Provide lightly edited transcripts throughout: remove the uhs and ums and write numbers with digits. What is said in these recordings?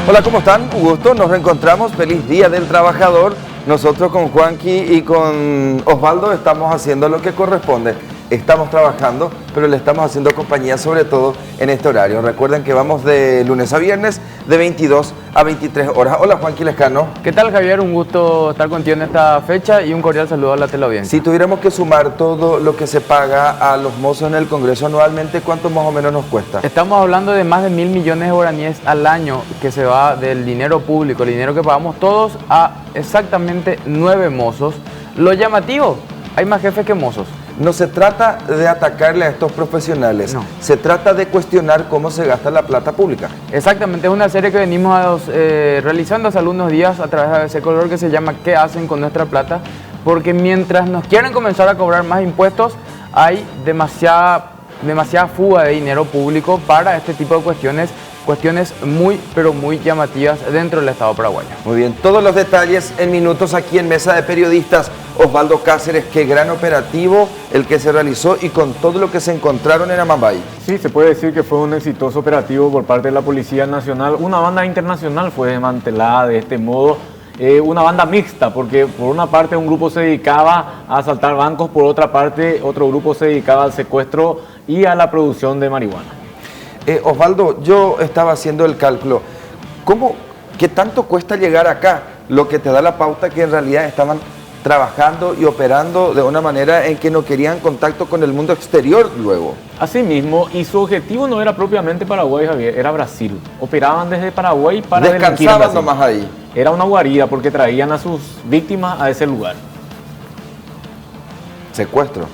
Hola, ¿cómo están? Un gusto, nos reencontramos. Feliz Día del Trabajador. Nosotros con Juanqui y con Osvaldo estamos haciendo lo que corresponde. Estamos trabajando, pero le estamos haciendo compañía sobre todo en este horario. Recuerden que vamos de lunes a viernes de 22 a 23 horas. Hola, Juanqui Lescano. ¿Qué tal, Javier? Un gusto estar contigo en esta fecha y un cordial saludo a la teleaudiencia. Si tuviéramos que sumar todo lo que se paga a los mozos en el Congreso anualmente, ¿cuánto más o menos nos cuesta? Estamos hablando de más de 1.000 millones de guaraníes al año que se va del dinero público, el dinero que pagamos todos, a exactamente 9 mozos. Lo llamativo, hay más jefes que mozos. No se trata de atacarle a estos profesionales, no. Se trata de cuestionar cómo se gasta la plata pública. Exactamente, es una serie que venimos realizando hace algunos días a través de ABC Color que se llama ¿Qué hacen con nuestra plata? Porque mientras nos quieren comenzar a cobrar más impuestos, hay demasiada fuga de dinero público para este tipo de cuestiones muy, pero muy llamativas dentro del Estado paraguayo. Muy bien, todos los detalles en minutos aquí en Mesa de Periodistas. Osvaldo Cáceres, qué gran operativo el que se realizó y con todo lo que se encontraron en Amambay. Sí, se puede decir que fue un exitoso operativo por parte de la Policía Nacional. Una banda internacional fue desmantelada de este modo. Una banda mixta, porque por una parte un grupo se dedicaba a asaltar bancos, por otra parte otro grupo se dedicaba al secuestro y a la producción de marihuana. Osvaldo, yo estaba haciendo el cálculo. ¿Qué tanto cuesta llegar acá? Lo que te da la pauta que en realidad estaban trabajando y operando de una manera en que no querían contacto con el mundo exterior luego. Asimismo, y su objetivo no era propiamente Paraguay, Javier, era Brasil. Operaban desde Paraguay para descansaban nomás ahí. Era una guarida porque traían a sus víctimas a ese lugar. Secuestro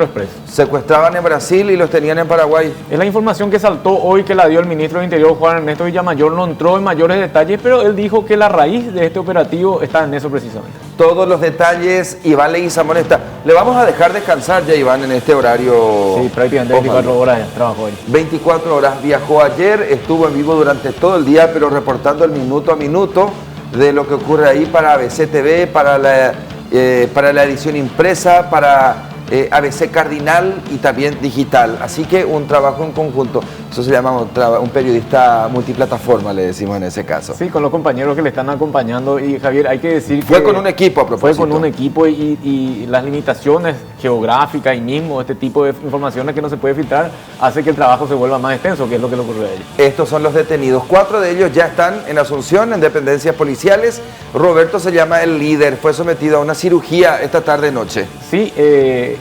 expreso. Secuestraban en Brasil y los tenían en Paraguay. Es la información que saltó hoy, que la dio el ministro del Interior, Juan Ernesto Villamayor. No entró en mayores detalles, pero él dijo que la raíz de este operativo está en eso precisamente. Todos los detalles, Iván Leguizamón está. Le vamos a dejar descansar ya, Iván, en este horario. Sí, prácticamente 24 horas de trabajo hoy. 24 horas. Viajó ayer, estuvo en vivo durante todo el día, pero reportando el minuto a minuto de lo que ocurre ahí para ABC TV, para la edición impresa, para ABC Cardinal y también digital. Así que un trabajo en conjunto. Eso se llama un periodista multiplataforma, le decimos en ese caso. Sí, con los compañeros que le están acompañando. Y Javier, hay que decir que fue con un equipo a propósito. Fue con un equipo y las limitaciones geográficas y mismo este tipo de informaciones que no se puede filtrar hace que el trabajo se vuelva más extenso, que es lo que le ocurrió a ellos. Estos son los detenidos. 4 de ellos ya están en Asunción, en dependencias policiales. Roberto se llama el líder. Fue sometido a una cirugía esta tarde-noche. Sí,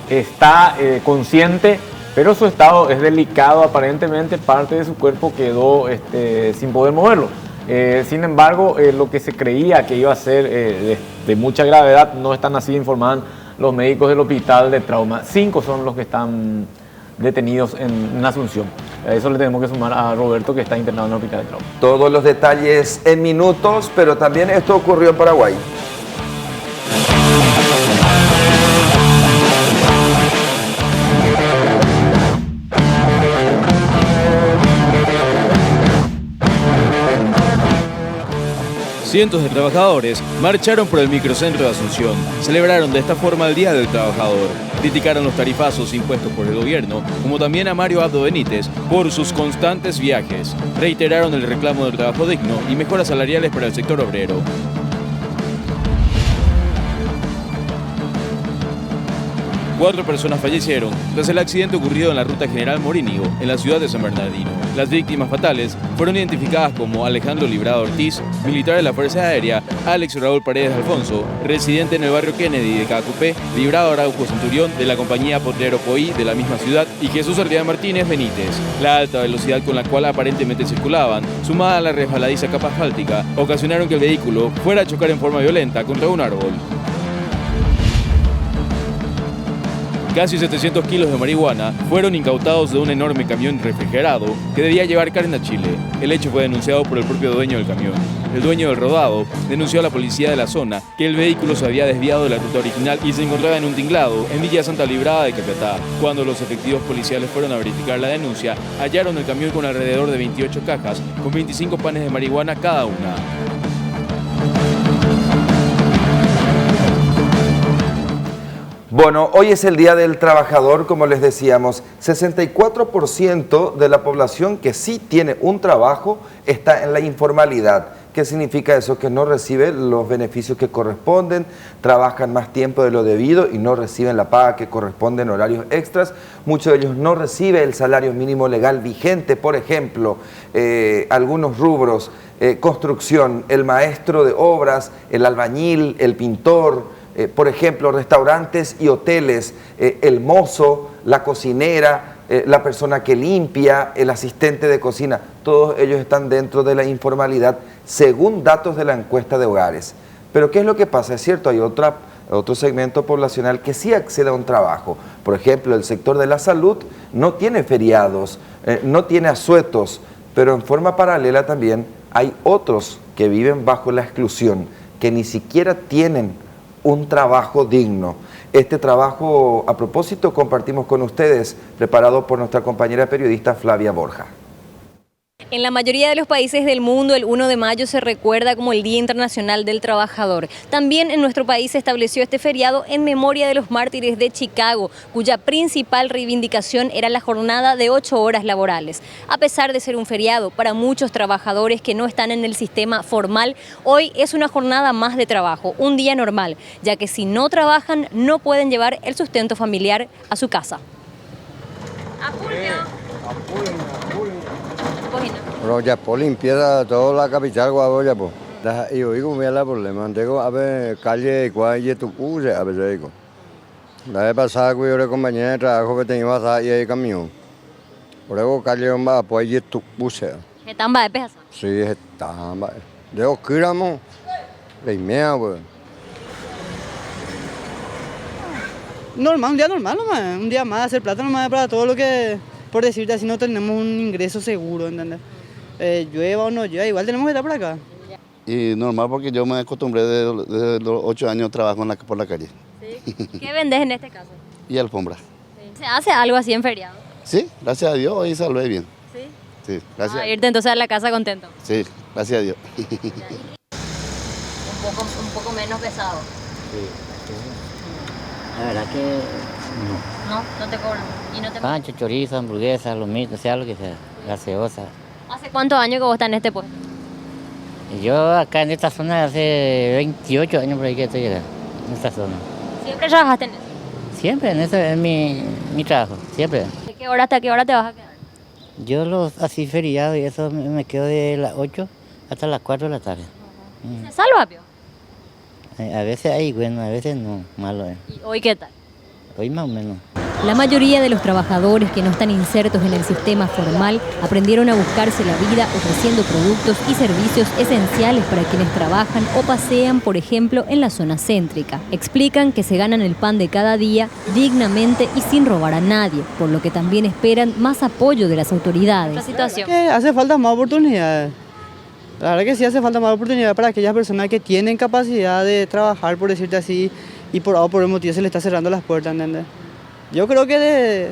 está consciente, pero su estado es delicado. Aparentemente parte de su cuerpo quedó sin poder moverlo. Sin embargo, lo que se creía que iba a ser de mucha gravedad no están así, informaban los médicos del hospital de trauma. 5 son los que están detenidos en Asunción. A eso le tenemos que sumar a Roberto, que está internado en el hospital de trauma. Todos los detalles en minutos, pero también esto ocurrió en Paraguay. Cientos de trabajadores marcharon por el microcentro de Asunción. Celebraron de esta forma el Día del Trabajador. Criticaron los tarifazos impuestos por el gobierno, como también a Mario Abdo Benítez por sus constantes viajes. Reiteraron el reclamo del trabajo digno y mejoras salariales para el sector obrero. Cuatro personas fallecieron tras el accidente ocurrido en la ruta General Morínigo, en la ciudad de San Bernardino. Las víctimas fatales fueron identificadas como Alejandro Librado Ortiz, militar de la Fuerza Aérea, Alex Raúl Paredes Alfonso, residente en el barrio Kennedy de Cacupé, Librado Araujo Centurión de la compañía Potrero Poí de la misma ciudad y Jesús Arrián Martínez Benítez. La alta velocidad con la cual aparentemente circulaban, sumada a la resbaladiza capa asfáltica, ocasionaron que el vehículo fuera a chocar en forma violenta contra un árbol. Casi 700 kilos de marihuana fueron incautados de un enorme camión refrigerado que debía llevar carne a Chile. El hecho fue denunciado por el propio dueño del camión. El dueño del rodado denunció a la policía de la zona que el vehículo se había desviado de la ruta original y se encontraba en un tinglado en Villa Santa Librada de Capiatá. Cuando los efectivos policiales fueron a verificar la denuncia, hallaron el camión con alrededor de 28 cajas, con 25 panes de marihuana cada una. Bueno, hoy es el Día del Trabajador, como les decíamos. 64% de la población que sí tiene un trabajo está en la informalidad. ¿Qué significa eso? Que no reciben los beneficios que corresponden, trabajan más tiempo de lo debido y no reciben la paga que corresponde en horarios extras. Muchos de ellos no reciben el salario mínimo legal vigente, por ejemplo, algunos rubros, construcción, el maestro de obras, el albañil, el pintor, por ejemplo, restaurantes y hoteles, el mozo, la cocinera, la persona que limpia, el asistente de cocina, todos ellos están dentro de la informalidad según datos de la encuesta de hogares. Pero ¿qué es lo que pasa? Es cierto, hay otro segmento poblacional que sí accede a un trabajo. Por ejemplo, el sector de la salud no tiene feriados, no tiene asuetos, pero en forma paralela también hay otros que viven bajo la exclusión, que ni siquiera tienen un trabajo digno. Este trabajo, a propósito, compartimos con ustedes, preparado por nuestra compañera periodista Flavia Borja. En la mayoría de los países del mundo, el 1 de mayo se recuerda como el Día Internacional del Trabajador. También en nuestro país se estableció este feriado en memoria de los mártires de Chicago, cuya principal reivindicación era la jornada de 8 horas laborales. A pesar de ser un feriado, para muchos trabajadores que no están en el sistema formal, hoy es una jornada más de trabajo, un día normal, ya que si no trabajan, no pueden llevar el sustento familiar a su casa. Ya por limpieza toda la capital Guaboya pues. Y hoy como la problema, tengo a ver calle y tu cuse a ver digo. La vez pasada que yo le compañía de trabajo que tenía ahí el camión. Por eso calle va pues y tu cuse. ¿Están va de peso? Sí, están va. De oscuramos. Le mea pues. Normal, un día normal nomás, un día más, hacer plata nomás para todo lo que, por decirte así, no tenemos un ingreso seguro, ¿entendés? Llueva o no llueva, igual tenemos que estar por acá. Y normal porque yo me acostumbré desde los 8 años trabajo por la calle. ¿Sí? ¿Qué vendes en este caso? Y alfombra. ¿Sí? ¿Se hace algo así en feriado? Sí, gracias a Dios, hoy salvé bien. ¿Sí? Sí, gracias. A irte entonces a la casa contento. Sí, gracias a Dios. un poco menos pesado. Sí. La verdad que no. No te cobran. ¿Y no te Pancho, chorizo, hamburguesa, lo mismo, sea lo que sea, gaseosa. ¿Hace cuántos años que vos estás en este puesto? Yo acá en esta zona hace 28 años por ahí que estoy acá, en esta zona. ¿Siempre trabajaste en eso? Siempre, en eso es mi trabajo, siempre. ¿De qué hora hasta qué hora te vas a quedar? Yo los así feriados y eso me quedo de las 8 hasta las 4 de la tarde. ¿Se salva, Pio? A veces hay bueno, a veces no, malo es. ¿Y hoy qué tal? Hoy más o menos. La mayoría de los trabajadores que no están insertos en el sistema formal aprendieron a buscarse la vida ofreciendo productos y servicios esenciales para quienes trabajan o pasean, por ejemplo, en la zona céntrica. Explican que se ganan el pan de cada día dignamente y sin robar a nadie, por lo que también esperan más apoyo de las autoridades. La situación. Hace falta más oportunidades. La verdad que sí hace falta más oportunidades para aquellas personas que tienen capacidad de trabajar, por decirte así, y por el motivo se les está cerrando las puertas, ¿entendés? Yo creo que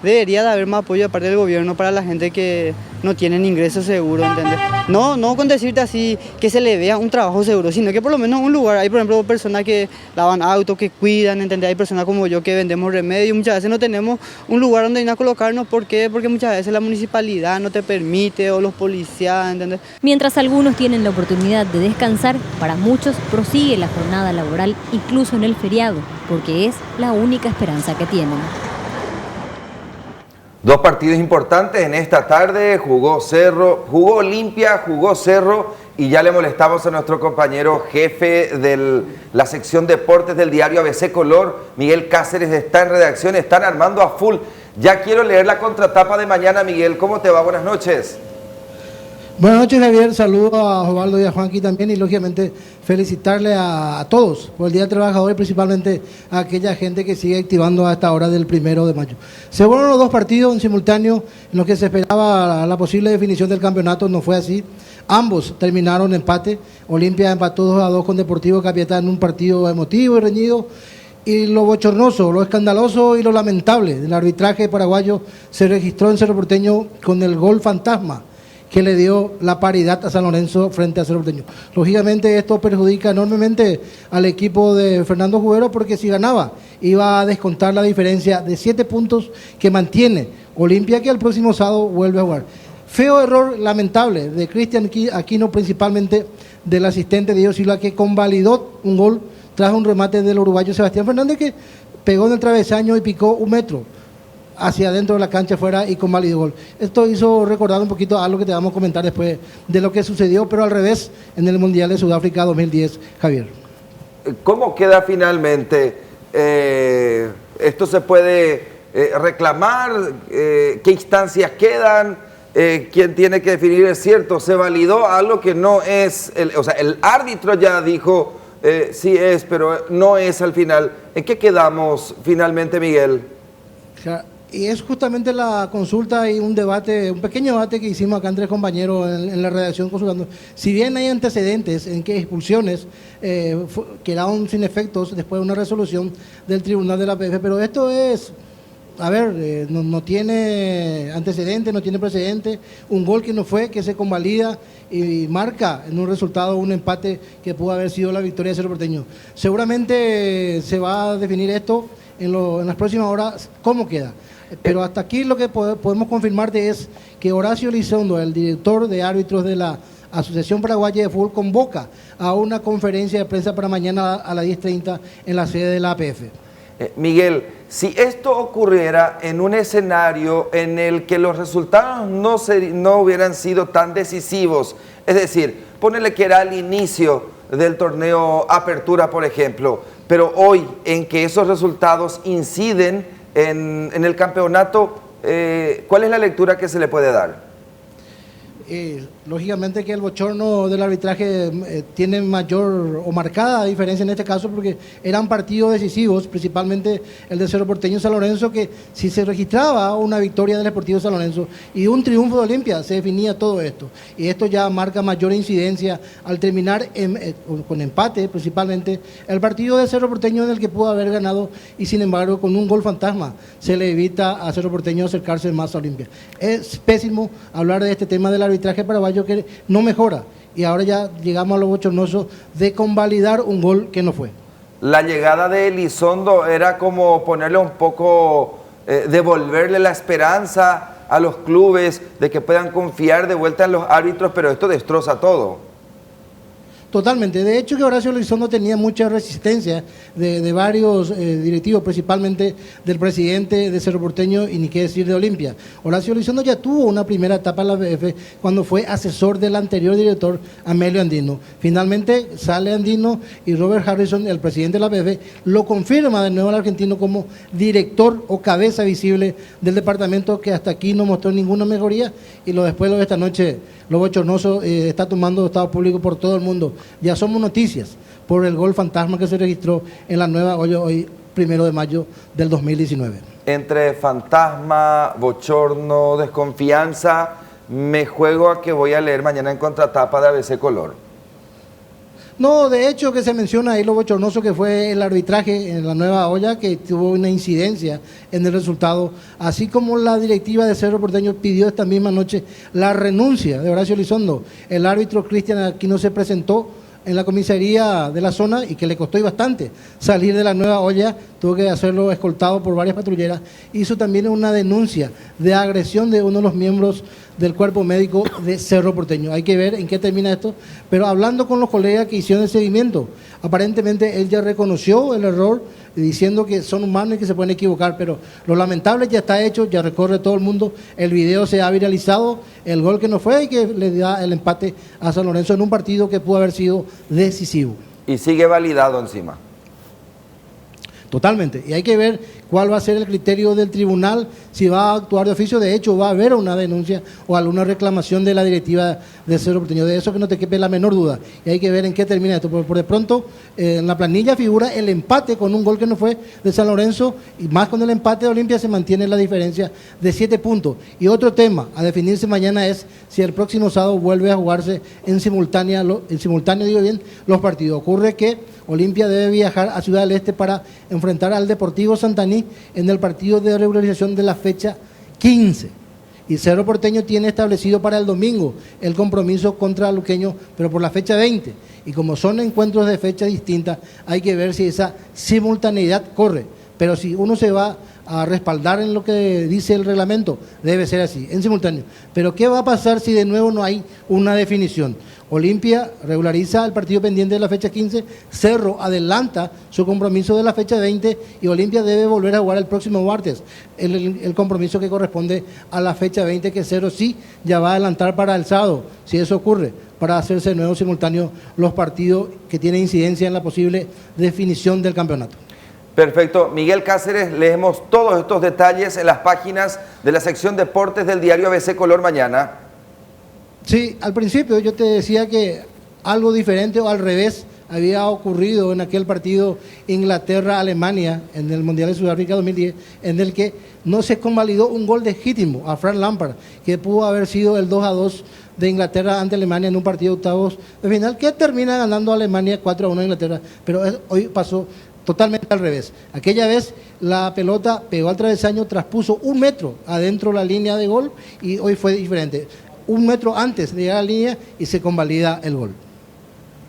debería de haber más apoyo de parte del gobierno para la gente que no tienen ingresos seguros, ¿entendés? No con decirte así que se le vea un trabajo seguro, sino que por lo menos un lugar. Hay, por ejemplo, personas que lavan autos, que cuidan, ¿entendés? Hay personas como yo que vendemos remedios. Muchas veces no tenemos un lugar donde ir a colocarnos. ¿Por qué? Porque muchas veces la municipalidad no te permite o los policías, ¿entendés? Mientras algunos tienen la oportunidad de descansar, para muchos prosigue la jornada laboral incluso en el feriado, porque es la única esperanza que tienen. Dos partidos importantes en esta tarde, jugó Olimpia, jugó Cerro y ya le molestamos a nuestro compañero jefe de la sección deportes del diario ABC Color, Miguel Cáceres, está en redacción, están armando a full. Ya quiero leer la contratapa de mañana, Miguel, ¿cómo te va? Buenas noches. Buenas noches, Javier, saludo a Osvaldo y a Juanqui también y lógicamente felicitarle a todos por el Día del Trabajador y principalmente a aquella gente que sigue activando a esta hora del 1 de mayo. Se fueron los dos partidos en simultáneo en los que se esperaba la posible definición del campeonato, no fue así. Ambos terminaron empate, Olimpia empató 2-2 con Deportivo Capiatá en un partido emotivo y reñido. Y lo bochornoso, lo escandaloso y lo lamentable del arbitraje paraguayo se registró en Cerro Porteño con el gol fantasma que le dio la paridad a San Lorenzo frente a Cerro Porteño. Lógicamente esto perjudica enormemente al equipo de Fernando Jubero, porque si ganaba iba a descontar la diferencia de 7 puntos que mantiene Olimpia, que el próximo sábado vuelve a jugar. Feo error lamentable de Cristian Aquino, principalmente del asistente Diego Silva, que convalidó un gol tras un remate del uruguayo Sebastián Fernández, que pegó en el travesaño y picó 1 metro hacia adentro de la cancha fuera y convalidó gol. Esto hizo recordar un poquito algo que te vamos a comentar después de lo que sucedió, pero al revés, en el Mundial de Sudáfrica 2010, Javier. ¿Cómo queda finalmente? ¿Esto se puede reclamar? ¿Qué instancias quedan? ¿Quién tiene que definir? Es cierto, se validó algo que no es, o sea, el árbitro ya dijo sí es, pero no es al final. ¿En qué quedamos finalmente, Miguel? Y es justamente la consulta y un debate, un pequeño debate que hicimos acá entre compañeros en la redacción consultando. Si bien hay antecedentes en que expulsiones quedaron sin efectos después de una resolución del Tribunal de la APF, pero esto es, a ver, no tiene antecedentes, no tiene precedente, un gol que no fue, que se convalida y marca en un resultado un empate que pudo haber sido la victoria de Cerro Porteño. Seguramente se va a definir esto en las próximas horas, cómo queda. Pero hasta aquí lo que podemos confirmarte es que Horacio Elizondo, el director de árbitros de la Asociación Paraguaya de Fútbol, convoca a una conferencia de prensa para mañana a las 10:30 en la sede de la APF. Miguel, si esto ocurriera en un escenario en el que los resultados no hubieran sido tan decisivos, es decir, ponele que era al inicio del torneo Apertura, por ejemplo, pero hoy en que esos resultados inciden en el campeonato, ¿cuál es la lectura que se le puede dar? Lógicamente que el bochorno del arbitraje tiene mayor o marcada diferencia en este caso, porque eran partidos decisivos, principalmente el de Cerro Porteño San Lorenzo, que si se registraba una victoria del Deportivo San Lorenzo y un triunfo de Olimpia, se definía todo esto. Y esto ya marca mayor incidencia al terminar con empate, principalmente el partido de Cerro Porteño, en el que pudo haber ganado, y sin embargo con un gol fantasma se le evita a Cerro Porteño acercarse más a Olimpia. Es pésimo hablar de este tema del arbitraje paraguayo, que no mejora, y ahora ya llegamos a lo bochornoso de convalidar un gol que no fue. La llegada de Elizondo era como ponerle un poco, devolverle la esperanza a los clubes de que puedan confiar de vuelta en los árbitros, pero esto destroza todo. Totalmente. De hecho, que Horacio Elizondo tenía mucha resistencia de varios directivos, principalmente del presidente de Cerro Porteño y ni qué decir de Olimpia. Horacio Elizondo ya tuvo una primera etapa en la APF cuando fue asesor del anterior director Amelio Andino. Finalmente sale Andino y Robert Harrison, el presidente de la APF, lo confirma de nuevo al argentino como director o cabeza visible del departamento, que hasta aquí no mostró ninguna mejoría, y después de esta noche lo bochornoso está tomando estado público por todo el mundo. Ya somos noticias por el gol fantasma que se registró en la Nueva Olla hoy, 1 de mayo del 2019. Entre fantasma, bochorno, desconfianza, me juego a que voy a leer mañana en contratapa de ABC Color. No, de hecho que se menciona ahí lo bochornoso que fue el arbitraje en la Nueva Olla, que tuvo una incidencia en el resultado, así como la directiva de Cerro Porteño pidió esta misma noche la renuncia de Horacio Elizondo. El árbitro Cristian Aquino se presentó en la comisaría de la zona y que le costó bastante salir de la Nueva Olla, tuvo que hacerlo escoltado por varias patrulleras. Hizo también una denuncia de agresión de uno de los miembros del cuerpo médico de Cerro Porteño. Hay que ver en qué termina esto, pero hablando con los colegas que hicieron el seguimiento, aparentemente él ya reconoció el error, diciendo que son humanos y que se pueden equivocar, pero lo lamentable ya está hecho, ya recorre todo el mundo, el video se ha viralizado, el gol que no fue y que le da el empate a San Lorenzo en un partido que pudo haber sido decisivo. Y sigue validado encima. Totalmente, y hay que ver cuál va a ser el criterio del tribunal, si va a actuar de oficio. De hecho va a haber una denuncia o alguna reclamación de la directiva de Cerro Porteño, de eso que no te quepe la menor duda, y hay que ver en qué termina esto. Por de pronto en la planilla figura el empate con un gol que no fue de San Lorenzo, y más con el empate de Olimpia se mantiene la diferencia de 7 puntos. Y otro tema a definirse mañana es si el próximo sábado vuelve a jugarse en simultáneo digo bien, los partidos. Ocurre que Olimpia debe viajar a Ciudad del Este para enfrentar al Deportivo Santaní en el partido de regularización de la fecha 15. Y Cerro Porteño tiene establecido para el domingo el compromiso contra Luqueño, pero por la fecha 20. Y como son encuentros de fecha distintas, hay que ver si esa simultaneidad corre. Pero si uno se va a respaldar en lo que dice el reglamento, debe ser así, en simultáneo. Pero ¿qué va a pasar si de nuevo no hay una definición? Olimpia regulariza el partido pendiente de la fecha 15, Cerro adelanta su compromiso de la fecha 20 y Olimpia debe volver a jugar el próximo martes el compromiso que corresponde a la fecha 20, que Cerro sí ya va a adelantar para el sábado, si eso ocurre, para hacerse de nuevo simultáneo los partidos que tienen incidencia en la posible definición del campeonato. Perfecto. Miguel Cáceres, leemos todos estos detalles en las páginas de la sección Deportes del diario ABC Color Mañana. Sí, al principio yo te decía que algo diferente o al revés había ocurrido en aquel partido Inglaterra-Alemania en el Mundial de Sudáfrica 2010, en el que no se convalidó un gol legítimo a Frank Lampard, que pudo haber sido el 2-2 de Inglaterra ante Alemania en un partido de octavos de final, que termina ganando a Alemania 4-1 a Inglaterra, pero hoy pasó totalmente al revés. Aquella vez la pelota pegó al travesaño, traspuso 1 metro adentro de la línea de gol y hoy fue diferente. 1 metro antes de llegar a la línea y se convalida el gol.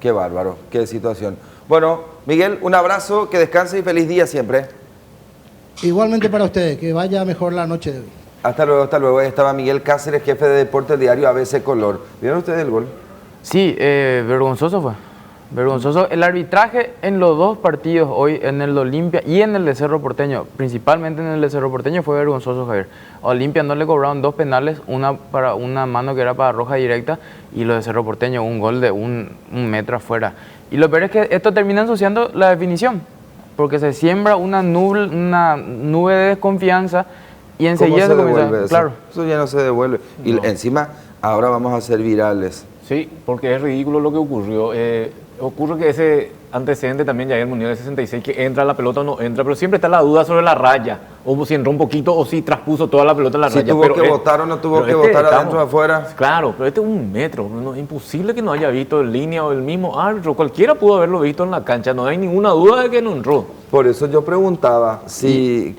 Qué bárbaro, qué situación. Bueno, Miguel, un abrazo, que descanse y feliz día siempre. Igualmente para ustedes, que vaya mejor la noche de hoy. Hasta luego, hasta luego. Ahí estaba Miguel Cáceres, jefe de deportes del diario ABC Color. ¿Vieron ustedes el gol? Sí, vergonzoso fue. Vergonzoso. El arbitraje en los dos partidos hoy, en el de Olimpia y en el de Cerro Porteño, principalmente en el de Cerro Porteño, fue vergonzoso, Javier. A Olimpia no le cobraron 2 penales, una para una mano que era para roja directa, y lo de Cerro Porteño, un gol de un metro afuera. Y lo peor es que esto termina ensuciando la definición, porque se siembra una nube de desconfianza y enseguida se comienza. Eso? Claro. Eso ya no se devuelve. Y no. Encima, ahora vamos a ser virales. Sí, porque es ridículo lo que ocurrió. Ocurre que ese antecedente también ya hay el Mundial de 66, que entra la pelota o no entra, pero siempre está la duda sobre la raya, o si entró un poquito o si traspuso toda la pelota en la si raya. Tuvo que votar o no tuvo que votar adentro o afuera. Claro, pero este es 1 metro, no, es imposible que no haya visto en línea o el mismo árbitro, cualquiera pudo haberlo visto en la cancha, no hay ninguna duda de que no entró. Por eso yo preguntaba,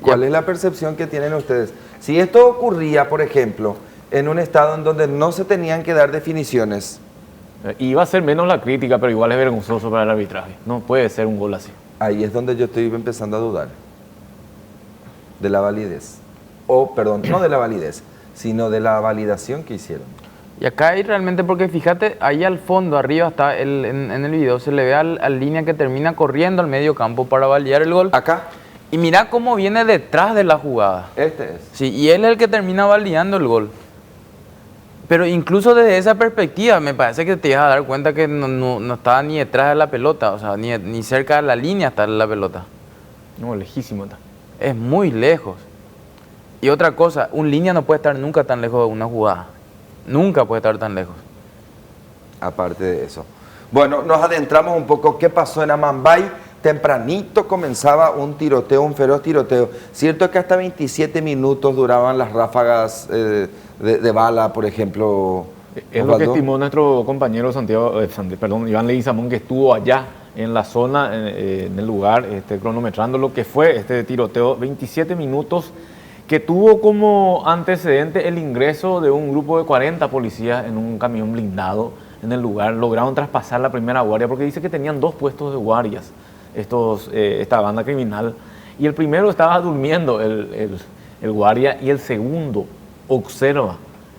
¿cuál es la percepción que tienen ustedes? Si esto ocurría, por ejemplo, en un estado en donde no se tenían que dar definiciones. Iba a ser menos la crítica, pero igual es vergonzoso para el arbitraje. No puede ser un gol así. Ahí es donde yo estoy empezando a dudar de la validez. O, perdón, no de la validez, sino de la validación que hicieron. Y acá hay realmente, porque fíjate, ahí al fondo, arriba está, en el video, se le ve al línea que termina corriendo al medio campo para validar el gol. Acá. Y mira cómo viene detrás de la jugada. Este es. Sí, y él es el que termina validando el gol. Pero incluso desde esa perspectiva me parece que te ibas a dar cuenta que no estaba ni detrás de la pelota, o sea, ni cerca de la línea está la pelota. No, lejísimo está. Es muy lejos. Y otra cosa, un línea no puede estar nunca tan lejos de una jugada. Nunca puede estar tan lejos. Aparte de eso. Bueno, nos adentramos un poco. ¿Qué pasó en Amambay? Tempranito comenzaba un tiroteo, un feroz tiroteo. Cierto es que hasta 27 minutos duraban las ráfagas de bala, por ejemplo. Es lo que estimó nuestro compañero Iván Leguizamón, que estuvo allá en la zona, en el lugar, cronometrando lo que fue este tiroteo. 27 minutos que tuvo como antecedente el ingreso de un grupo de 40 policías en un camión blindado en el lugar. Lograron traspasar la primera guardia porque dice que tenían 2 puestos de guardias esta banda criminal, y el primero estaba durmiendo el guardia, y el segundo observa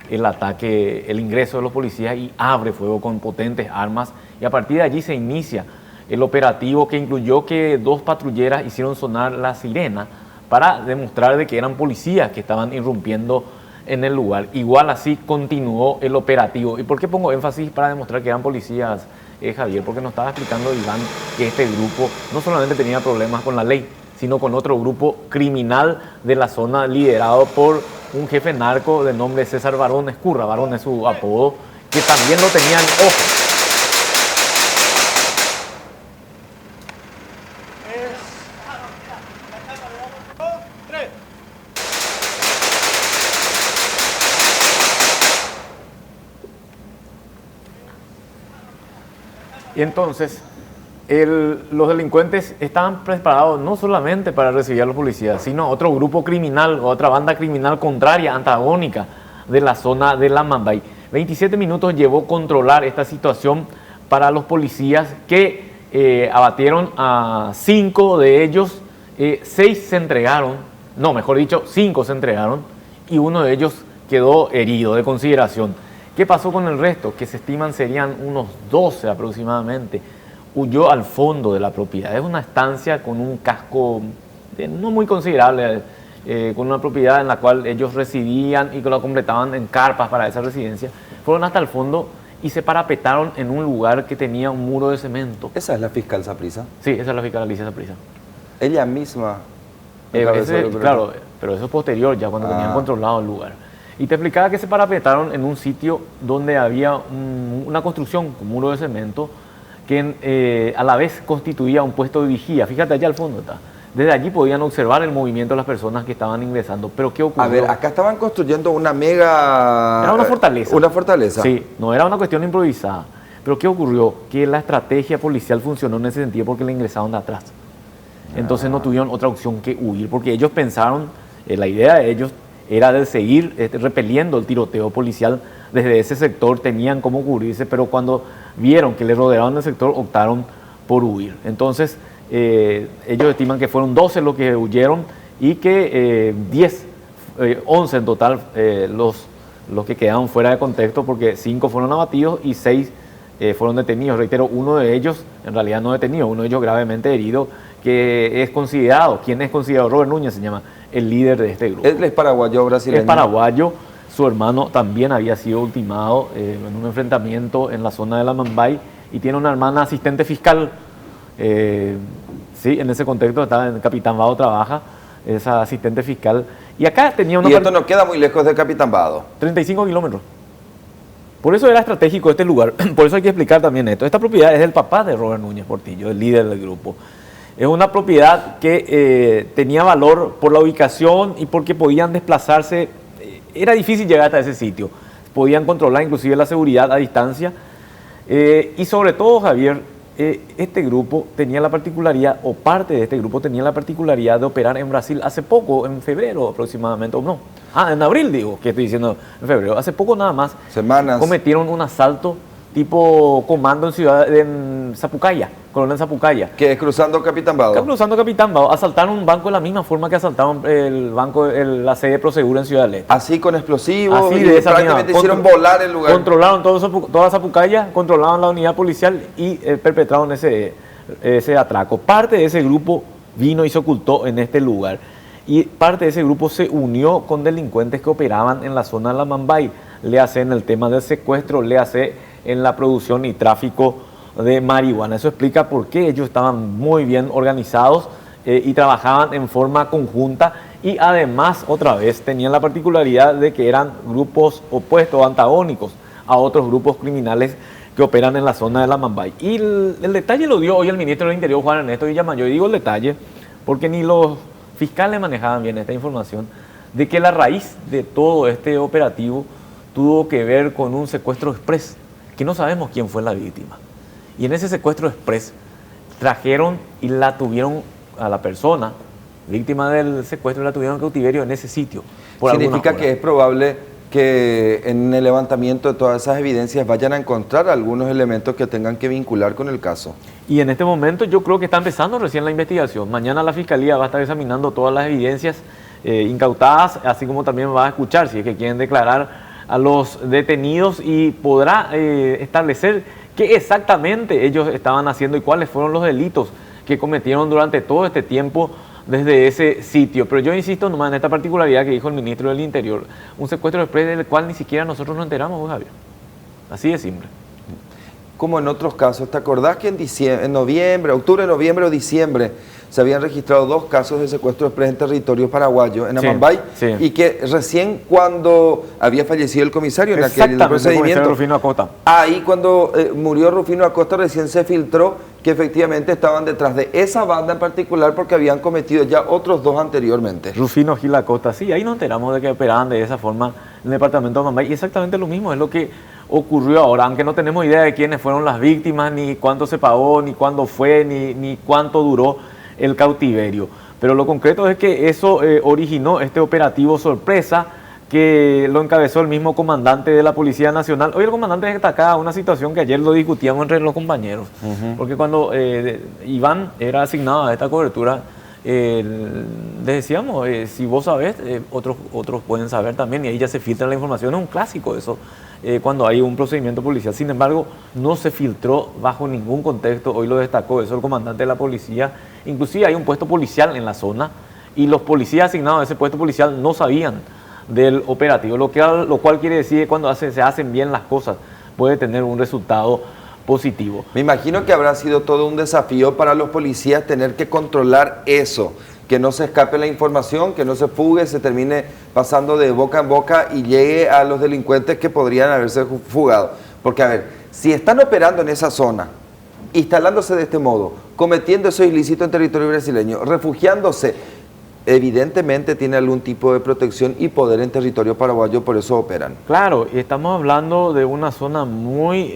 el ataque, el ingreso de los policías, y abre fuego con potentes armas, y a partir de allí se inicia el operativo, que incluyó que 2 patrulleras hicieron sonar la sirena para demostrar de que eran policías que estaban irrumpiendo en el lugar. Igual así continuó el operativo. ¿Y por qué pongo énfasis para demostrar que eran policías, Javier? Porque nos estaba explicando Iván que este grupo no solamente tenía problemas con la ley, sino con otro grupo criminal de la zona liderado por un jefe narco de nombre César Barón Escurra. Barón es su apodo, que también lo tenían ojo. Y entonces, los delincuentes estaban preparados no solamente para recibir a los policías, sino a otro grupo criminal, o otra banda criminal contraria, antagónica de la zona de Lamambay. 27 minutos llevó controlar esta situación para los policías que abatieron a 5 de ellos, 6 se entregaron, no, mejor dicho, 5 se entregaron y uno de ellos quedó herido de consideración. ¿Qué pasó con el resto? Que se estiman serían unos 12 aproximadamente. Huyó al fondo de la propiedad. Es una estancia con un casco no muy considerable, con una propiedad en la cual ellos residían y que lo completaban en carpas para esa residencia. Fueron hasta el fondo y se parapetaron en un lugar que tenía un muro de cemento. ¿Esa es la fiscal Saprissa? Sí, esa es la fiscal Alicia Saprissa. Ella misma. Claro, pero eso es posterior, ya cuando tenían controlado el lugar. Y te explicaba que se parapetaron en un sitio donde había una construcción con muro de cemento que a la vez constituía un puesto de vigía. Fíjate, allá al fondo está. Desde allí podían observar el movimiento de las personas que estaban ingresando. Pero ¿qué ocurrió? A ver, acá estaban construyendo una mega... Era una fortaleza. Una fortaleza. Sí, no era una cuestión improvisada. Pero ¿qué ocurrió? Que la estrategia policial funcionó en ese sentido porque le ingresaron de atrás. Entonces no tuvieron otra opción que huir, porque ellos pensaron, la idea de ellos era de seguir repeliendo el tiroteo policial desde ese sector, tenían cómo cubrirse, pero cuando vieron que le rodeaban el sector, optaron por huir. Entonces, ellos estiman que fueron 12 los que huyeron y que 11 en total los que quedaron fuera de contexto, porque 5 fueron abatidos y 6 fueron detenidos. Reitero, uno de ellos, en realidad no detenido, uno de ellos gravemente herido, que es considerado, ¿quién es considerado? Robert Núñez se llama, el líder de este grupo. ¿Él es paraguayo o brasileño? Es paraguayo, su hermano también había sido ultimado en un enfrentamiento en la zona de Lamambay y tiene una hermana asistente fiscal. Sí, en ese contexto estaba en Capitán Vado, trabaja esa asistente fiscal. Y acá tenía una... Y esto no queda muy lejos de Capitán Vado. 35 kilómetros. Por eso era estratégico este lugar. Por eso hay que explicar también esto. Esta propiedad es del papá de Robert Núñez Portillo, el líder del grupo. Es una propiedad que tenía valor por la ubicación y porque podían desplazarse. Era difícil llegar hasta ese sitio. Podían controlar inclusive la seguridad a distancia. Y sobre todo, Javier, este grupo tenía la particularidad, o parte de este grupo tenía la particularidad de operar en Brasil hace poco, en febrero aproximadamente, o no. En abril digo, que estoy diciendo en febrero. Hace poco nada más. Semanas. Cometieron un asalto tipo comando en Sapucaya, Coronel Sapucaya. Que es cruzando Capitán Vado. Cruzando Capitán Vado. Asaltaron un banco de la misma forma que asaltaron el banco, la sede de Prosegur en Ciudad del Este. Así con explosivos. Así y de esa prácticamente misma. hicieron volar el lugar. Controlaron toda Sapucaya, controlaron la unidad policial y perpetraron ese atraco. Parte de ese grupo vino y se ocultó en este lugar. Y parte de ese grupo se unió con delincuentes que operaban en la zona de Lamambay. Le hace en el tema del secuestro, le hace en la producción y tráfico de marihuana. Eso explica por qué ellos estaban muy bien organizados y trabajaban en forma conjunta y además, otra vez, tenían la particularidad de que eran grupos opuestos, antagónicos a otros grupos criminales que operan en la zona de Lamambay. Y el detalle lo dio hoy el ministro del Interior, Juan Ernesto Villamayor. Y digo el detalle porque ni los fiscales manejaban bien esta información, de que la raíz de todo este operativo tuvo que ver con un secuestro express, que no sabemos quién fue la víctima. Y en ese secuestro express trajeron y la tuvieron a la persona, víctima del secuestro, la tuvieron en cautiverio en ese sitio. Significa que es probable que en el levantamiento de todas esas evidencias vayan a encontrar algunos elementos que tengan que vincular con el caso. Y en este momento yo creo que está empezando recién la investigación. Mañana la Fiscalía va a estar examinando todas las evidencias incautadas, así como también va a escuchar si es que quieren declarar a los detenidos y podrá establecer qué exactamente ellos estaban haciendo y cuáles fueron los delitos que cometieron durante todo este tiempo desde ese sitio. Pero yo insisto nomás en esta particularidad que dijo el ministro del Interior, un secuestro express del cual ni siquiera nosotros nos enteramos, Javier. Así de simple. Como en otros casos, ¿te acordás que en noviembre, octubre, noviembre o diciembre se habían registrado 2 casos de secuestro express en territorio paraguayo, en Amambay, y que recién cuando había fallecido el comisario en aquel procedimiento, Rufino Acosta. Ahí cuando murió Rufino Acosta recién se filtró que efectivamente estaban detrás de esa banda en particular porque habían cometido ya otros 2 anteriormente. Rufino Gil Acosta, sí, ahí nos enteramos de que operaban de esa forma en el departamento de Amambay y exactamente lo mismo es lo que ocurrió ahora, aunque no tenemos idea de quiénes fueron las víctimas, ni cuánto se pagó, ni cuándo fue, ni cuánto duró el cautiverio. Pero lo concreto es que eso originó este operativo sorpresa que lo encabezó el mismo comandante de la Policía Nacional. Hoy el comandante destacaba una situación que ayer lo discutíamos entre los compañeros, porque cuando Iván era asignado a esta cobertura, les decíamos, si vos sabés, otros pueden saber también, y ahí ya se filtra la información. Es un clásico eso, cuando hay un procedimiento policial. Sin embargo, no se filtró bajo ningún contexto. Hoy lo destacó eso el comandante de la policía. Inclusive hay un puesto policial en la zona, y los policías asignados a ese puesto policial no sabían del operativo, lo cual quiere decir que cuando se hacen bien las cosas puede tener un resultado positivo. Me imagino que habrá sido todo un desafío para los policías tener que controlar eso, que no se escape la información, que no se fugue, se termine pasando de boca en boca y llegue a los delincuentes que podrían haberse fugado. Porque a ver, si están operando en esa zona, instalándose de este modo, cometiendo esos ilícitos en territorio brasileño, refugiándose, evidentemente tiene algún tipo de protección y poder en territorio paraguayo, por eso operan. Claro, y estamos hablando de una zona muy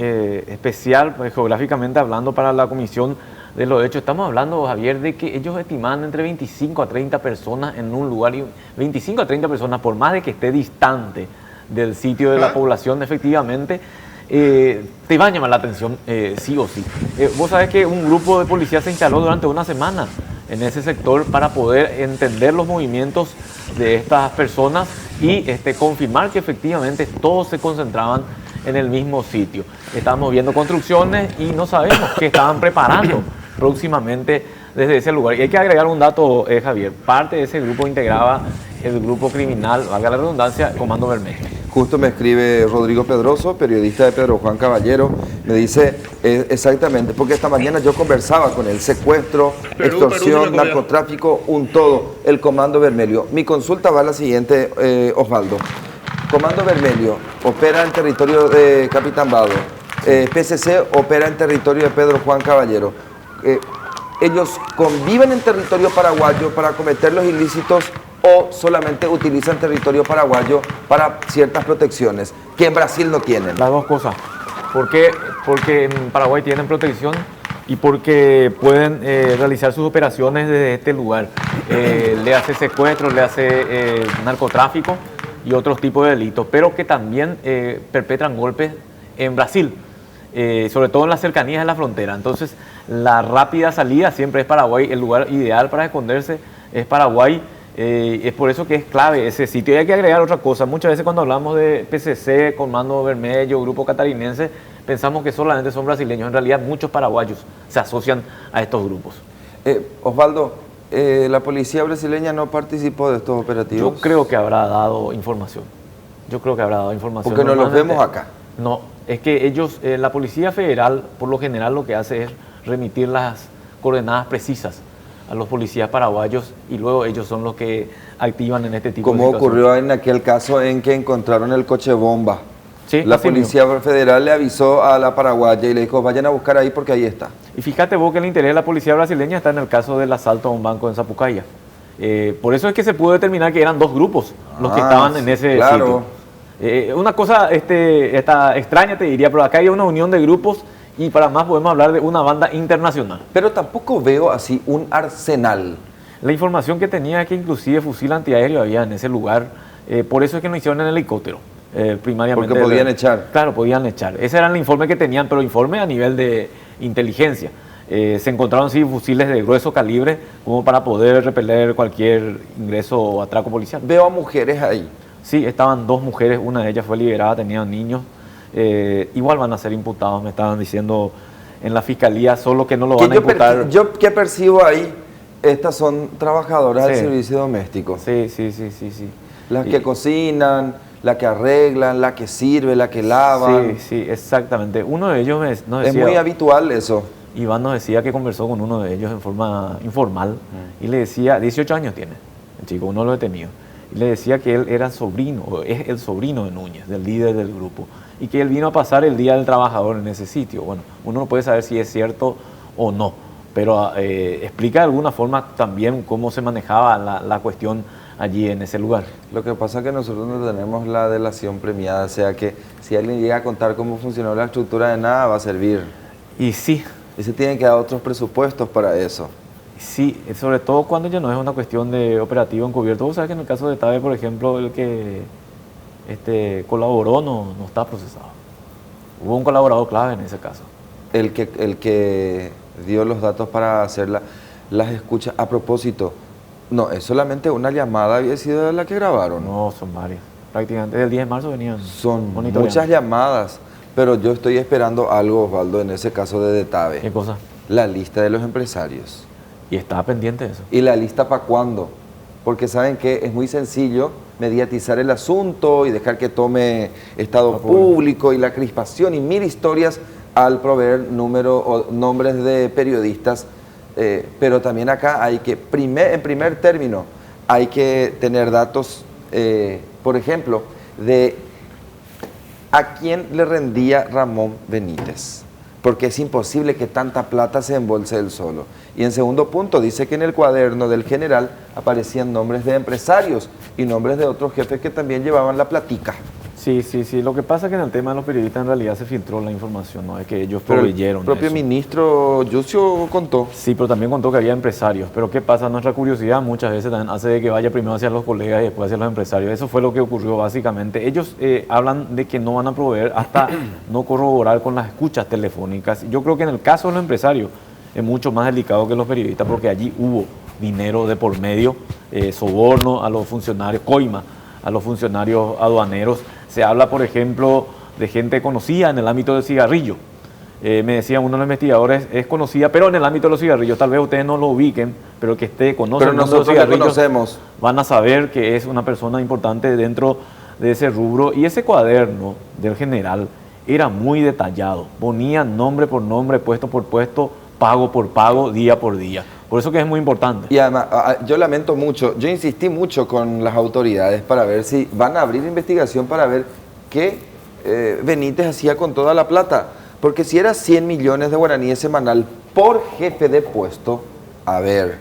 especial, pues, geográficamente hablando, para la Comisión de los Hechos. Estamos hablando, Javier, de que ellos estiman entre 25 a 30 personas en un lugar, y 25 a 30 personas, por más de que esté distante del sitio de la población, efectivamente, te va a llamar la atención sí o sí. Vos sabés que un grupo de policías se instaló durante una semana en ese sector para poder entender los movimientos de estas personas y confirmar que efectivamente todos se concentraban en el mismo sitio. Estábamos viendo construcciones y no sabemos qué estaban preparando próximamente desde ese lugar. Y hay que agregar un dato, Javier. Parte de ese grupo integraba el grupo criminal, valga la redundancia, Comando Bermejo. Justo me escribe Rodrigo Pedroso, periodista de Pedro Juan Caballero, me dice exactamente, porque esta mañana yo conversaba con él, secuestro, extorsión, narcotráfico, un todo, el Comando Vermelho. Mi consulta va a la siguiente, Osvaldo. Comando Vermelho opera en territorio de Capitán Vado, PCC opera en territorio de Pedro Juan Caballero. ¿Ellos conviven en territorio paraguayo para cometer los ilícitos o solamente utilizan territorio paraguayo para ciertas protecciones que en Brasil no tienen? Las dos cosas. ¿Por qué? Porque en Paraguay tienen protección y porque pueden realizar sus operaciones desde este lugar. Le hace secuestro, le hace narcotráfico y otros tipos de delitos, pero que también perpetran golpes en Brasil, sobre todo en las cercanías de la frontera. Entonces, la rápida salida siempre es Paraguay. El lugar ideal para esconderse es Paraguay. Es por eso que es clave ese sitio. Y hay que agregar otra cosa. Muchas veces cuando hablamos de PCC, Comando Vermelho, Grupo Catarinense, pensamos que solamente son brasileños. En realidad muchos paraguayos se asocian a estos grupos. Osvaldo, ¿la policía brasileña no participó de estos operativos? Yo creo que habrá dado información. Porque no los vemos acá. No, es que ellos, la Policía Federal, por lo general lo que hace es remitir las coordenadas precisas a los policías paraguayos y luego ellos son los que activan en este tipo de situaciones. Como ocurrió en aquel caso en que encontraron el coche bomba. Sí, la Policía Federal le avisó a la paraguaya y le dijo, vayan a buscar ahí porque ahí está. Y fíjate vos que el interés de la policía brasileña está en el caso del asalto a un banco en Sapucaia. Por eso es que se pudo determinar que eran dos grupos los que estaban en ese sitio. Una cosa extraña te diría, pero acá hay una unión de grupos y para más podemos hablar de una banda internacional. Pero tampoco veo así un arsenal. La información que tenía es que inclusive fusil antiaéreo había en ese lugar, por eso es que no hicieron en helicóptero, primariamente. Porque podían echar. Claro, podían echar. Ese era el informe que tenían, pero informe a nivel de inteligencia. Se encontraron sí fusiles de grueso calibre como para poder repeler cualquier ingreso o atraco policial. Veo a mujeres ahí. Sí, estaban dos mujeres, una de ellas fue liberada, tenían niños. Igual van a ser imputados, me estaban diciendo en la fiscalía, solo que no lo van a imputar. Yo que percibo ahí, estas son trabajadoras del servicio doméstico. Sí. Las que cocinan, la que arreglan, la que sirve, la que lavan. Sí, exactamente. Uno de ellos nos decía... Es muy habitual eso. Iván nos decía que conversó con uno de ellos en forma informal y le decía, 18 años tiene el chico, uno lo ha detenido. Y le decía que él era sobrino, o es el sobrino de Núñez, del líder del grupo, y que él vino a pasar el Día del Trabajador en ese sitio. Bueno, uno no puede saber si es cierto o no, pero explica de alguna forma también cómo se manejaba la cuestión allí en ese lugar. Lo que pasa es que nosotros no tenemos la delación premiada, o sea que si alguien llega a contar cómo funcionó la estructura de nada va a servir. Y sí. Y se tienen que dar otros presupuestos para eso. Sí, sobre todo cuando ya no es una cuestión de operativo encubierto. Vos sabés que en el caso de Tabe, por ejemplo, el que colaboró no está procesado. Hubo un colaborador clave en ese caso. El que dio los datos para hacer las escuchas. A propósito, no, es solamente una llamada, había sido la que grabaron. No, son varias. Prácticamente el 10 de marzo venían. Son muchas llamadas, pero yo estoy esperando algo, Osvaldo, en ese caso de Detave. ¿Qué cosa? La lista de los empresarios. Y estaba pendiente de eso. ¿Y la lista para cuándo? Porque saben que es muy sencillo mediatizar el asunto y dejar que tome estado público y la crispación y mil historias al proveer nombres de periodistas. Pero también acá hay que, en primer término, hay que tener datos, por ejemplo, de a quién le rendía Ramón Benítez, porque es imposible que tanta plata se embolse él solo. Y en segundo punto, dice que en el cuaderno del general aparecían nombres de empresarios y nombres de otros jefes que también llevaban la platica. Sí. Lo que pasa es que en el tema de los periodistas en realidad se filtró la información, no es que ellos proveyeron. El propio ministro Yucio contó. Sí, pero también contó que había empresarios. Pero ¿qué pasa? Nuestra curiosidad muchas veces también hace de que vaya primero hacia los colegas y después hacia los empresarios. Eso fue lo que ocurrió básicamente. Ellos hablan de que no van a proveer hasta no corroborar con las escuchas telefónicas. Yo creo que en el caso de los empresarios es mucho más delicado que los periodistas porque allí hubo dinero de por medio, soborno a los funcionarios, coima a los funcionarios aduaneros. Se habla, por ejemplo, de gente conocida en el ámbito del cigarrillo. Me decía uno de los investigadores, es conocida, pero en el ámbito de los cigarrillos, tal vez ustedes no lo ubiquen, pero que conoce pero el mundo de los cigarrillos, conocemos, van a saber que es una persona importante dentro de ese rubro. Y ese cuaderno del general era muy detallado, ponía nombre por nombre, puesto por puesto, pago por pago, día por día. Por eso que es muy importante. Y además, yo lamento mucho, yo insistí mucho con las autoridades para ver si van a abrir investigación para ver qué Benítez hacía con toda la plata. Porque si era 100 millones de guaraníes semanal por jefe de puesto, a ver,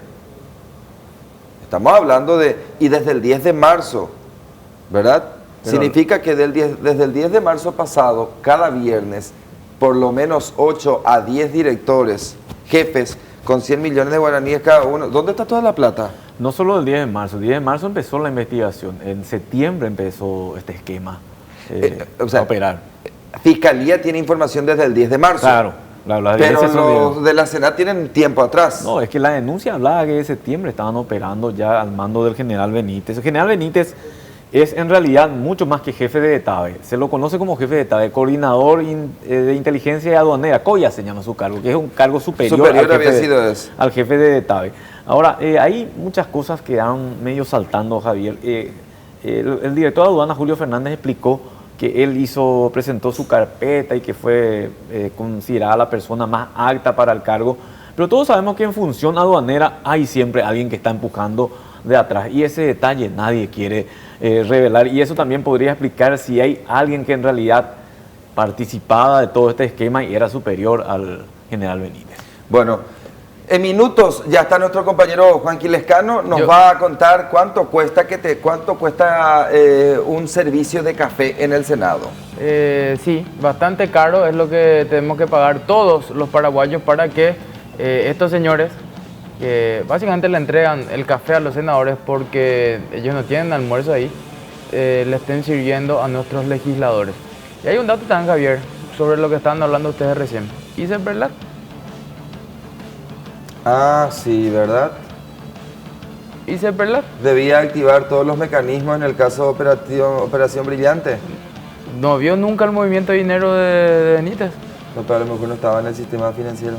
estamos hablando de, y desde el 10 de marzo, ¿verdad? Pero significa que desde el 10 de marzo pasado, cada viernes, por lo menos 8 a 10 directores, jefes, con 100 millones de guaraníes cada uno. ¿Dónde está toda la plata? No solo el 10 de marzo. El 10 de marzo empezó la investigación. En septiembre empezó este esquema a operar. Fiscalía tiene información desde el 10 de marzo. Claro. Pero los de la Senat tienen tiempo atrás. No, es que la denuncia hablaba que en septiembre estaban operando ya al mando del general Benítez. El general Benítez es en realidad mucho más que jefe de Detave. Se lo conoce como jefe de Detave, coordinador de inteligencia aduanera. COIA se llama su cargo, que es un cargo superior al jefe de Detave. Ahora, hay muchas cosas que han medio saltando, Javier. El director de aduana, Julio Fernández, explicó que él presentó su carpeta y que fue considerada la persona más apta para el cargo. Pero todos sabemos que en función aduanera hay siempre alguien que está empujando de atrás. Y ese detalle nadie quiere revelar. Y eso también podría explicar si hay alguien que en realidad participaba de todo este esquema y era superior al general Benítez. Bueno, en minutos ya está nuestro compañero Juanqui Lescano, nos va a contar cuánto cuesta un servicio de café en el Senado. Sí, bastante caro, es lo que tenemos que pagar todos los paraguayos para que estos señores, que básicamente le entregan el café a los senadores porque ellos no tienen almuerzo ahí, le estén sirviendo a nuestros legisladores. Y hay un dato también, Javier, sobre lo que estaban hablando ustedes recién. Isenperlat. Ah, sí, ¿verdad? Isenperlat. Debía activar todos los mecanismos en el caso de Operación Brillante. ¿No vio nunca el movimiento de dinero de Benítez? No, pero a lo mejor no estaba en el sistema financiero.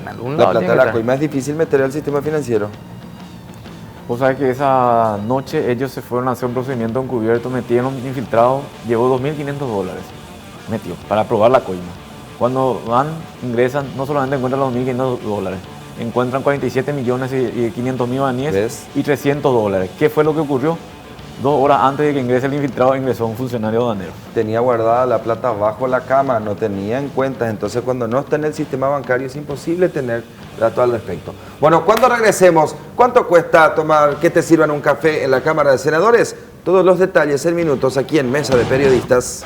En algún La lado plata de la coima es difícil meter al sistema financiero. Vos sabés que esa noche ellos se fueron a hacer un procedimiento encubierto, metieron infiltrados, llevó $2.500, metió, para probar la coima. Cuando ingresan, no solamente encuentran los $2.500, encuentran 47 millones y 500 mil guaraníes y $300. ¿Qué fue lo que ocurrió? 2 horas antes de que ingrese el infiltrado, ingresó un funcionario aduanero. Tenía guardada la plata bajo la cama, no tenía en cuenta. Entonces, cuando no está en el sistema bancario, es imposible tener datos al respecto. Bueno, cuando regresemos, ¿cuánto cuesta que te sirvan un café en la Cámara de Senadores? Todos los detalles en minutos aquí en Mesa de Periodistas.